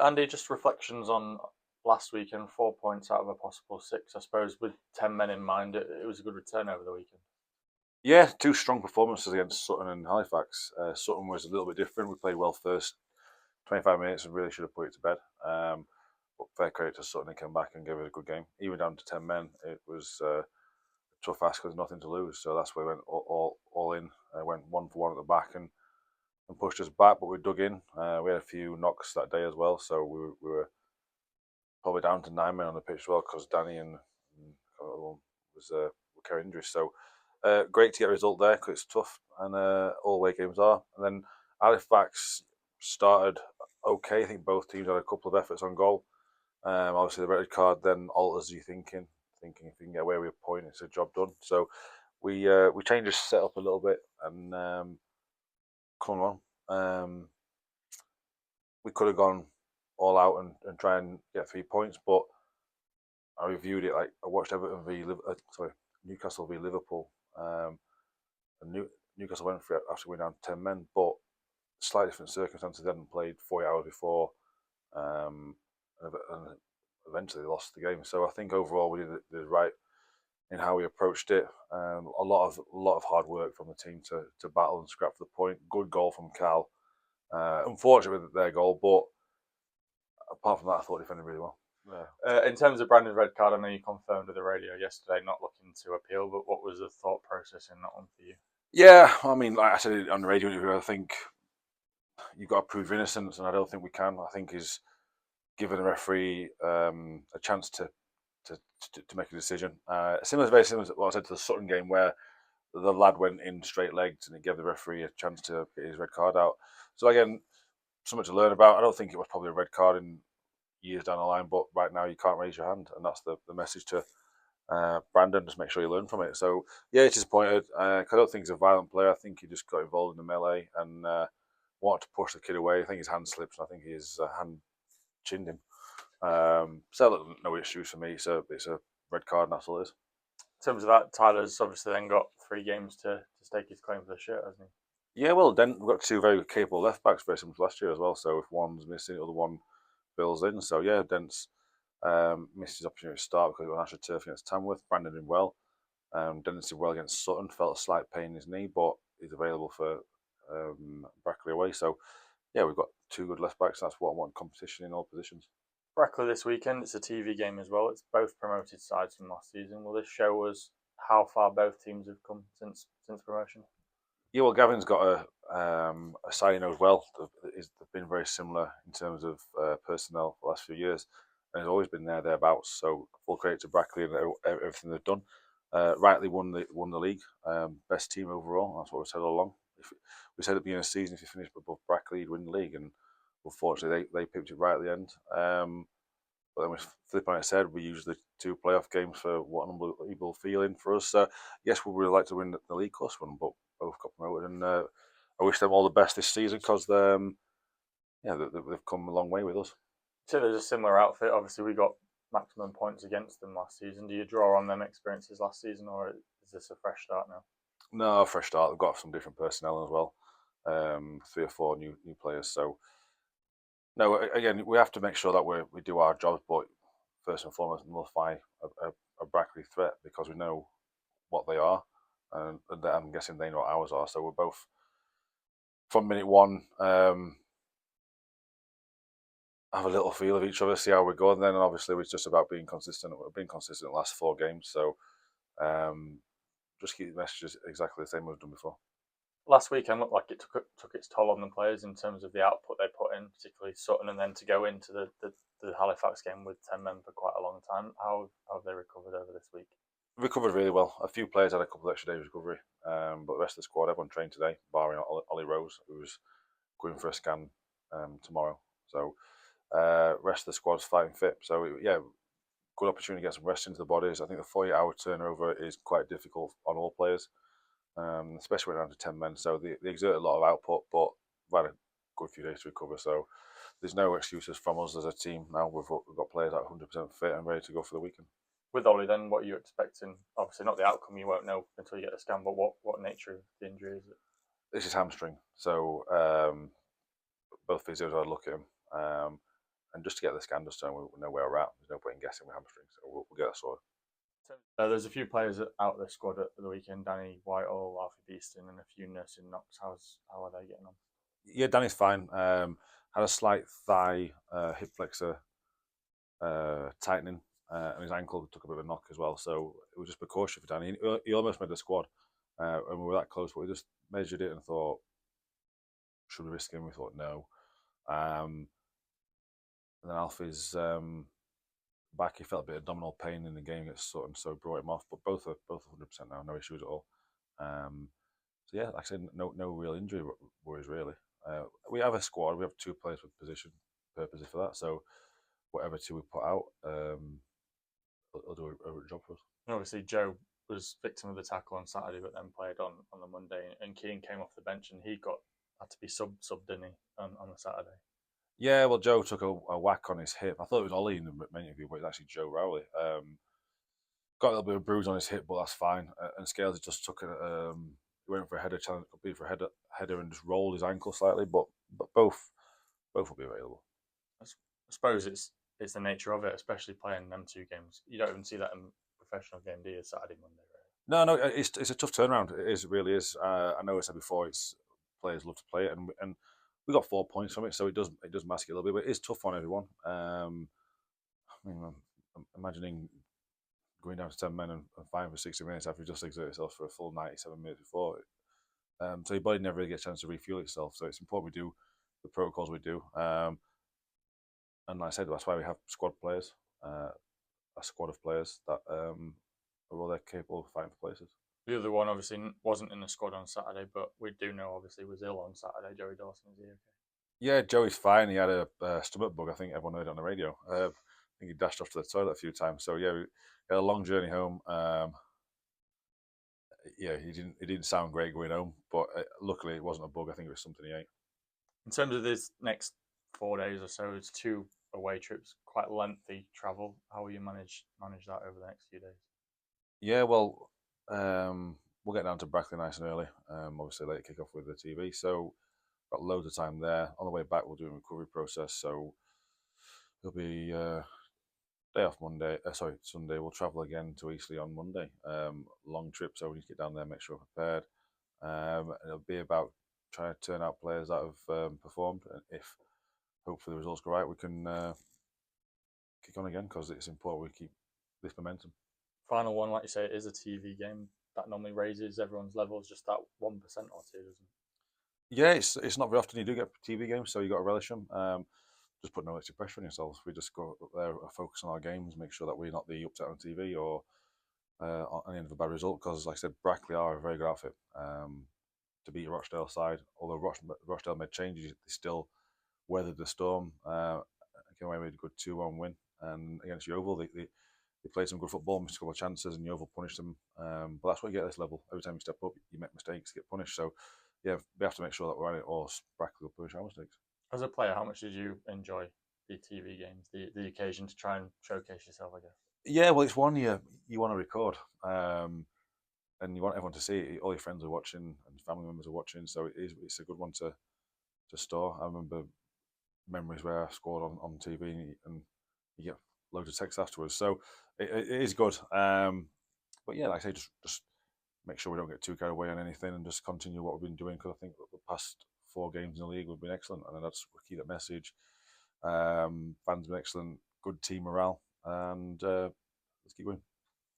Andy, just reflections on last weekend, 4 points out of a possible six. I suppose with 10 men in mind, it was a good return over the weekend. Yeah, two strong performances against Sutton and Halifax. Sutton was a little bit different. We played well first 25 minutes and really should have put it to bed. But fair credit to Sutton, they came back and gave it a good game. Even down to 10 men, it was a tough ask because nothing to lose. So that's why we went all in. Went 1 for 1 at the back and pushed us back, but we dug in. We had a few knocks that day as well, so we were probably down to 9 men on the pitch as well because Danny and was were carrying injuries. So great to get a result there because it's tough and all away games are. And then Halifax started okay. I think both teams had a couple of efforts on goal. Obviously, the red card then alters you thinking if you can get away with a point, it's a job done. So we changed the setup a little bit and come on. We could have gone all out and try and get 3 points, but I reviewed it like I watched Everton Newcastle v Liverpool, and Newcastle went for it after going down 10 men, but slightly different circumstances. They hadn't played 40 hours before, and eventually they lost the game. So I think overall we did it right in how we approached it. A lot of hard work from the team to battle and scrap for the point. Good goal from Cal. Unfortunate with their goal, but apart from that, I thought they defended really well. Yeah. In terms of Brandon's red card, I know you confirmed with the radio yesterday, not looking to appeal, but what was the thought process in that one for you? Yeah, I mean, like I said it on the radio interview, I think you've got to prove your innocence, and I don't think we can. I think he's given the referee a chance to make a decision. Very similar to what I said to the Sutton game, where the lad went in straight legged and it gave the referee a chance to get his red card out. So again, something to learn about. I don't think it was probably a red card in years down the line, but right now you can't raise your hand, and that's the message to Brandon. Just make sure you learn from it. So yeah, it's disappointed. I don't think he's a violent player. I think he just got involved in the melee and wanted to push the kid away. I think his hand slipped, and I think his hand chinned him. So look, no issues for me. So it's a red card, and that's all it is. In terms of that, Tyler's obviously then got 3 games to stake his claim for the shirt, hasn't he? Yeah, well, then we've got 2 very capable left backs, very similar to last year as well. So if one's missing, the other one fills in. So yeah, Dent's missed his opportunity to start because he got an turf against Tamworth. Brandon did well. Dent did well against Sutton. Felt a slight pain in his knee, but he's available for Brackley away. So yeah, we've got 2 good left backs. That's what I want, competition in all positions. Brackley this weekend, it's a TV game as well. It's both promoted sides from last season. Will this show us how far both teams have come since promotion? Yeah, well, Gavin's got a side he knows well. They've been very similar in terms of personnel for the last few years, and he's always been thereabouts. So full credit to Brackley and everything they've done. Rightly won the league, best team overall. That's what we said all along. We said at the beginning of the season, if you finish above Brackley, you'd win the league, and unfortunately they picked it right at the end. But then we flip on it said, we use the 2 playoff games for what an unbelievable feeling for us. Yes, we would really like to win the league plus one, but both got promoted, and I wish them all the best this season because they've come a long way with us. So there's a similar outfit. Obviously, we got maximum points against them last season. Do you draw on them experiences last season, or is this a fresh start now? No, fresh start. They've got some different personnel as well, 3 or 4 new players. So no, again, we have to make sure that we do our jobs, but first and foremost, nullify a Brackley threat because we know what they are, and I'm guessing they know what ours are. So we're both from minute one have a little feel of each other, see how we go, and then obviously it's just about being consistent. We've been consistent the last 4 games, so just keep the messages exactly the same we've done before. Last weekend looked like it took its toll on the players in terms of the output they put in, particularly Sutton, and then to go into the Halifax game with 10 men for quite a long time. How have they recovered over this week? Recovered really well. A few players had a couple of extra days recovery, but the rest of the squad, everyone trained today, barring Ollie Rose, who's going for a scan tomorrow. So rest of the squad's fighting fit. So yeah, good opportunity to get some rest into the bodies. I think the 40-hour turnover is quite difficult on all players, especially when down to 10 men. So they exert a lot of output, but we've had a good few days to recover. So there's no excuses from us as a team now. We've got players that are 100% fit and ready to go for the weekend. With Ollie, then, what are you expecting? Obviously, not the outcome you won't know until you get the scan, but what nature of the injury is it? This is hamstring. So both physios had a look at him. and just to get the scan done, so we know where we're at. There's no point in guessing with hamstrings, so we'll get that sorted. There's a few players out of the squad at the weekend. Danny Whitehall, Alfie Beeston, and a few nursing knocks. How are they getting on? Yeah, Danny's fine. Had a slight thigh hip flexor tightening, and his ankle took a bit of a knock as well. So it was just precaution for Danny. He almost made the squad, and we were that close, but we just measured it and thought, should we risk him? We thought no. And then Alfie's back, he felt a bit of abdominal pain in the game against Sutton, so brought him off. But both are 100% now, no issues at all. So yeah, like I said, no real injury worries really. We have a squad. We have 2 players with position purposes for that. So whatever 2 we put out, will do a job for us. And obviously, Joe was victim of the tackle on Saturday, but then played on the Monday. And Keane came off the bench, and he had to be subbed, didn't he, on the Saturday? Yeah, well, Joe took a whack on his hip. I thought it was Ollie in the main interview, but it's actually Joe Rowley. Got a little bit of bruise on his hip, but that's fine. And Scales just took it. He went for a header challenge, completed for a header, and just rolled his ankle slightly. But both will be available. I suppose it's the nature of it, especially playing them 2 games. You don't even see that in professional game, do you? Saturday, Monday, right? No, it's a tough turnaround. It really is. I know I said before, it's players love to play it, and we got 4 points from it, so it does mask it a little bit. But it is tough on everyone. I mean, I'm imagining going down to 10 men and fighting for 60 minutes after you just exert yourself for a full 97 minutes before. So your body never really gets a chance to refuel itself. So it's important we do the protocols we do. And like I said, that's why we have squad players, a squad of players that are all they're capable of fighting for places. The other one obviously wasn't in the squad on Saturday, but we do know obviously was ill on Saturday. Joey Dawson, is he okay? Yeah, Joey's fine. He had a stomach bug. I think everyone heard it on the radio. I think he dashed off to the toilet a few times. So yeah, we had a long journey home. Yeah, he didn't sound great going home, but luckily it wasn't a bug. I think it was something he ate. In terms of this next 4 days or so, it's 2 away trips, quite lengthy travel. How will you manage that over the next few days? Yeah, well, we'll get down to Brackley nice and early. Obviously, late kick off with the TV, so got loads of time there. On the way back, we'll do a recovery process, so there'll be day off Monday. Sunday. We'll travel again to Eastleigh on Monday. Long trip, so we need to get down there, make sure we're prepared. It'll be about trying to turn out players that have performed. And if hopefully the results go right, we can kick on again because it's important we keep this momentum. Final one, like you say, it is a TV game that normally raises everyone's levels just that 1% or 2%, doesn't it? Yeah, it's not very often you do get TV games, so you got to relish them. Just put no extra pressure on yourselves. We just go up there, focus on our games, make sure that we're not the upset on TV or on any of a bad result. Because, like I said, Brackley are a very good outfit. To beat Rochdale side, although Rochdale made changes, they still weathered the storm. Came away with a good 2-1 win. And against Yeovil, they played some good football, missed a couple of chances, and Yeovil punished them. But that's what you get at this level. Every time you step up, you make mistakes, get punished. So, yeah, we have to make sure that we're on it, or Brackley will punish our mistakes. As a player, how much did you enjoy the TV games, the occasion to try and showcase yourself, I guess? Yeah, well, it's one you want to record, and you want everyone to see it. All your friends are watching, and family members are watching, so it's a good one to store. I remember memories where I scored on TV, and you get loads of texts afterwards. So it is good. But yeah, like I say, just make sure we don't get too carried away on anything, and just continue what we've been doing. Because I think the past 4 games in the league have been excellent, and that's key that message. Fans have been excellent, good team morale, and let's keep going.